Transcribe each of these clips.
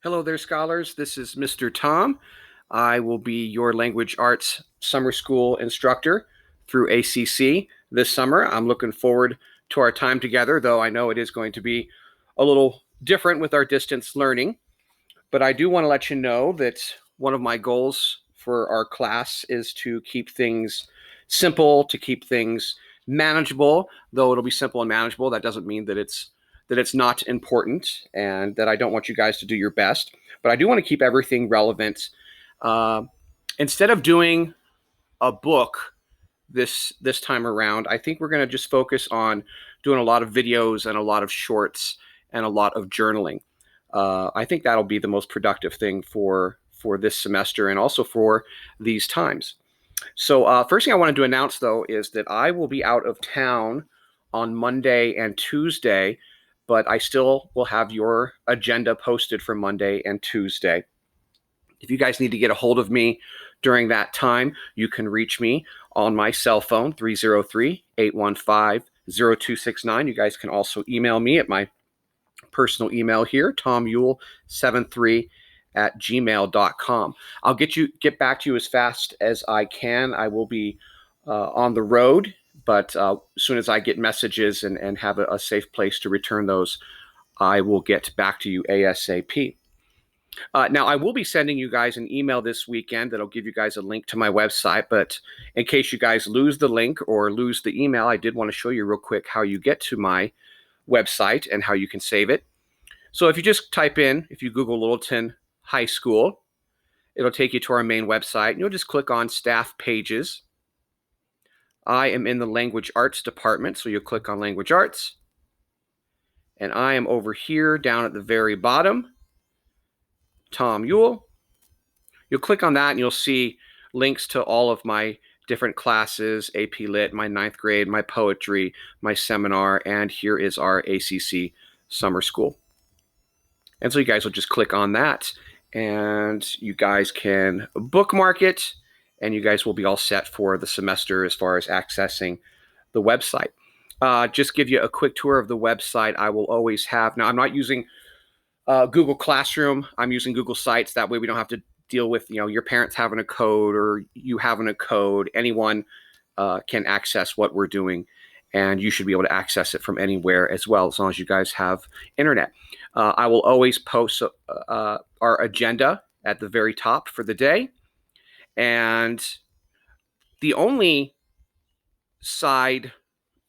Hello there, scholars. This is Mr. Tom. I will be your language arts summer school instructor through ACC this summer. I'm looking forward to our time together, though I know it is going to be a little different with our distance learning. But I do want to let you know that one of my goals for our class is to keep things simple, to keep things manageable. Though it'll be simple and manageable, that doesn't mean that it's not important and that I don't want you guys to do your best. But I do want to keep everything relevant. Instead of doing a book this time around, I think we're going to just focus on doing a lot of videos and a lot of shorts and a lot of journaling. I think that'll be the most productive thing for this semester and also for these times. So first thing I wanted to announce, though, is that I will be out of town on Monday and Tuesday, but I still will have your agenda posted for Monday and Tuesday. If you guys need to get a hold of me during that time, you can reach me on my cell phone, 303-815-0269. You guys can also email me at my personal email here, tomuel73@gmail.com. I'll get back to you as fast as I can. I will be on the road, but as soon as I get messages and have a safe place to return those, I will get back to you ASAP. Now, I will be sending you guys an email this weekend that'll give you guys a link to my website, but in case you guys lose the link or lose the email, I did want to show you real quick how you get to my website and how you can save it. So if you just type in, if you Google Littleton High School, it'll take you to our main website, and you'll just click on Staff Pages. I am in the Language Arts department, so you'll click on Language Arts. And I am over here down at the very bottom, Tom Ewell. You'll click on that and you'll see links to all of my different classes, AP Lit, my 9th grade, my poetry, my seminar, and here is our ACC summer school. And so you guys will just click on that and you guys can bookmark it and you guys will be all set for the semester as far as accessing the website. Just give you a quick tour of the website. I will always have, now I'm not using Google Classroom. I'm using Google Sites. That way we don't have to deal with, your parents having a code or you having a code. Anyone can access what we're doing, and you should be able to access it from anywhere as well, as long as you guys have internet. I will always post our agenda at the very top for the day. And the only side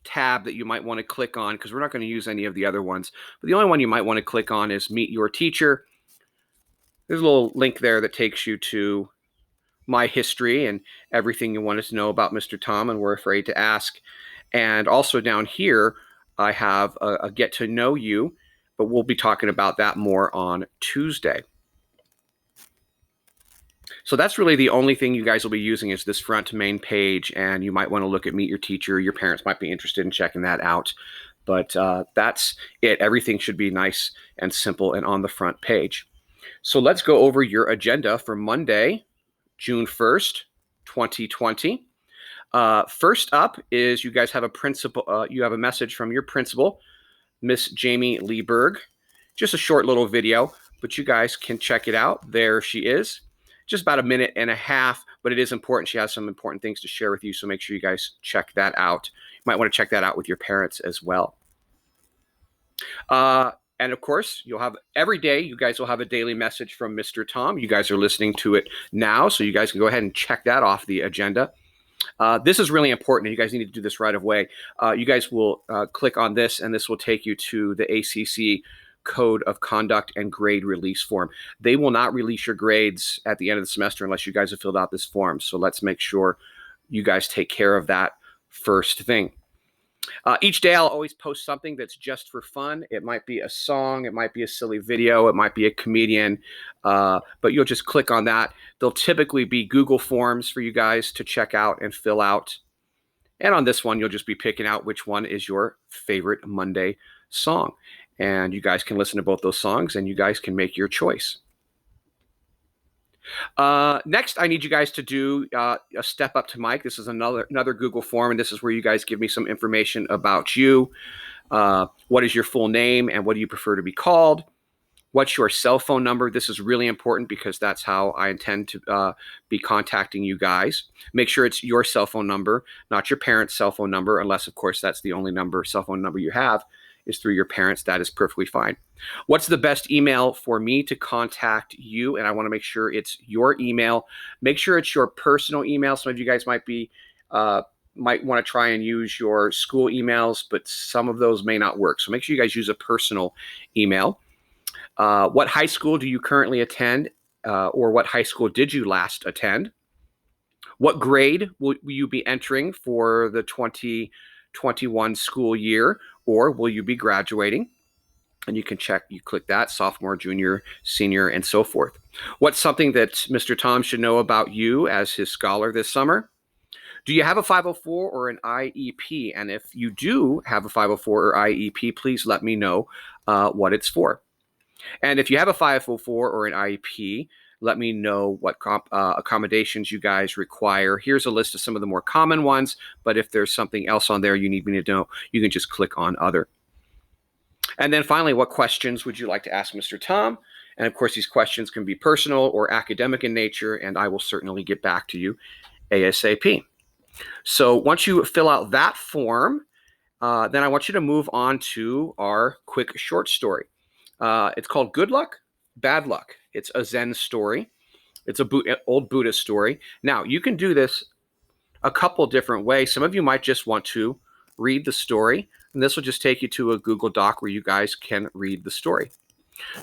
tab that you might want to click on, because we're not going to use any of the other ones, but the only one you might want to click on is Meet Your Teacher. There's a little link there that takes you to my history and everything you wanted to know about Mr. Tom and were afraid to ask. And also down here, I have a Get to Know You, but we'll be talking about that more on Tuesday. So that's really the only thing you guys will be using is this front main page, and you might want to look at Meet Your Teacher. Your parents might be interested in checking that out, but that's it. Everything should be nice and simple and on the front page. So let's go over your agenda for Monday, June 1st, 2020. First up is you guys have you have a message from your principal, Miss Jamie Leeberg. Just a short little video, but you guys can check it out. There she is. Just about a minute and a half, but it is important. She has some important things to share with you, so make sure you guys check that out. You might want to check that out with your parents as well. And of course, you'll have every day, you guys will have a daily message from Mr. Tom. You guys are listening to it now, so you guys can go ahead and check that off the agenda. This is really important, and you guys need to do this right away. You guys will click on this, and this will take you to the ACC Code of Conduct and Grade Release form. They will not release your grades at the end of the semester unless you guys have filled out this form. So let's make sure you guys take care of that first thing. Each day I'll always post something that's just for fun. It might be a song, it might be a silly video, it might be a comedian, but you'll just click on that. There'll typically be Google Forms for you guys to check out and fill out. And on this one, you'll just be picking out which one is your favorite Monday song. And you guys can listen to both those songs and you guys can make your choice. Next, I need you guys to do a step up to Mike. This is another Google form, and this is where you guys give me some information about you. What is your full name and what do you prefer to be called? What's your cell phone number? This is really important because that's how I intend to be contacting you guys. Make sure it's your cell phone number, not your parents' cell phone number, unless, of course, that's the only cell phone number you have is through your parents. That is perfectly fine. What's the best email for me to contact you? And I want to make sure it's your email. Make sure it's your personal email. Some of you guys might want to try and use your school emails, but some of those may not work. So make sure you guys use a personal email. What high school do you currently attend, or what high school did you last attend? What grade will you be entering for the 2021 school year, or will you be graduating? And you can click that, sophomore, junior, senior, and so forth. What's something that Mr. Tom should know about you as his scholar this summer? Do you have a 504 or an IEP? And if you do have a 504 or IEP, please let me know what it's for. And if you have a 504 or an IEP, let me know what accommodations you guys require. Here's a list of some of the more common ones, but if there's something else on there you need me to know, you can just click on other. And then finally, what questions would you like to ask Mr. Tom? And of course, these questions can be personal or academic in nature, and I will certainly get back to you ASAP. So once you fill out that form, then I want you to move on to our quick short story. It's called Good Luck, Bad Luck. It's a Zen story. It's an old Buddhist story. Now, you can do this a couple different ways. Some of you might just want to read the story, and this will just take you to a Google Doc where you guys can read the story.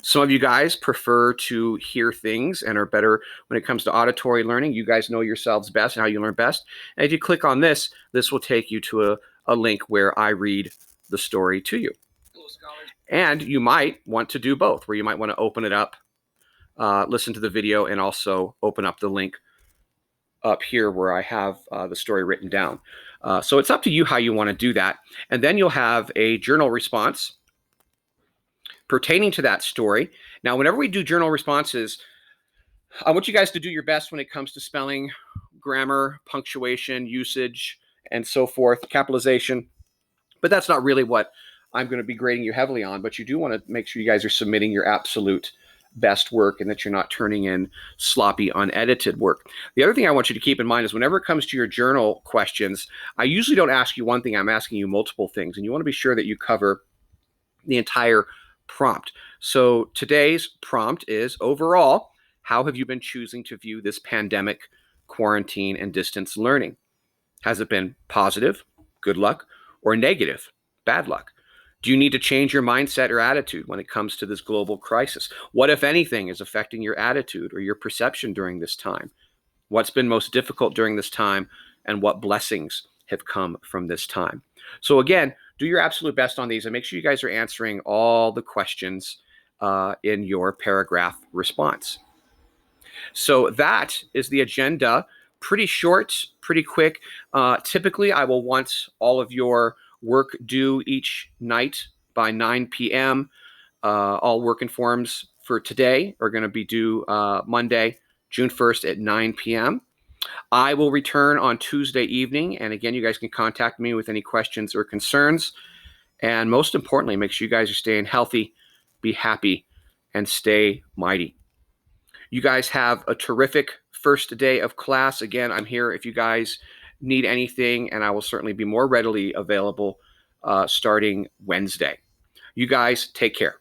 Some of you guys prefer to hear things and are better when it comes to auditory learning. You guys know yourselves best and how you learn best. And if you click on this, this will take you to a link where I read the story to you. And you might want to do both, where you might want to open it up, listen to the video, and also open up the link up here where I have the story written down. So it's up to you how you want to do that. And then you'll have a journal response pertaining to that story. Now, whenever we do journal responses, I want you guys to do your best when it comes to spelling, grammar, punctuation, usage, and so forth, capitalization. But that's not really what I'm going to be grading you heavily on. But you do want to make sure you guys are submitting your absolute best work and that you're not turning in sloppy, unedited work. The other thing I want you to keep in mind is whenever it comes to your journal questions, I usually don't ask you one thing, I'm asking you multiple things. And you want to be sure that you cover the entire prompt. So today's prompt is, overall, how have you been choosing to view this pandemic, quarantine, and distance learning? Has it been positive, good luck, or negative, bad luck? Do you need to change your mindset or attitude when it comes to this global crisis? What, if anything, is affecting your attitude or your perception during this time? What's been most difficult during this time, and what blessings have come from this time? So again, do your absolute best on these and make sure you guys are answering all the questions in your paragraph response. So that is the agenda. Pretty short, pretty quick. Typically, I will want all of your work due each night by 9 p.m. All work and forms for today are going to be due Monday, June 1st at 9 p.m. I will return on Tuesday evening. And again, you guys can contact me with any questions or concerns. And most importantly, make sure you guys are staying healthy, be happy, and stay mighty. You guys have a terrific first day of class. Again, I'm here if you guys need anything, and I will certainly be more readily available starting Wednesday. You guys take care.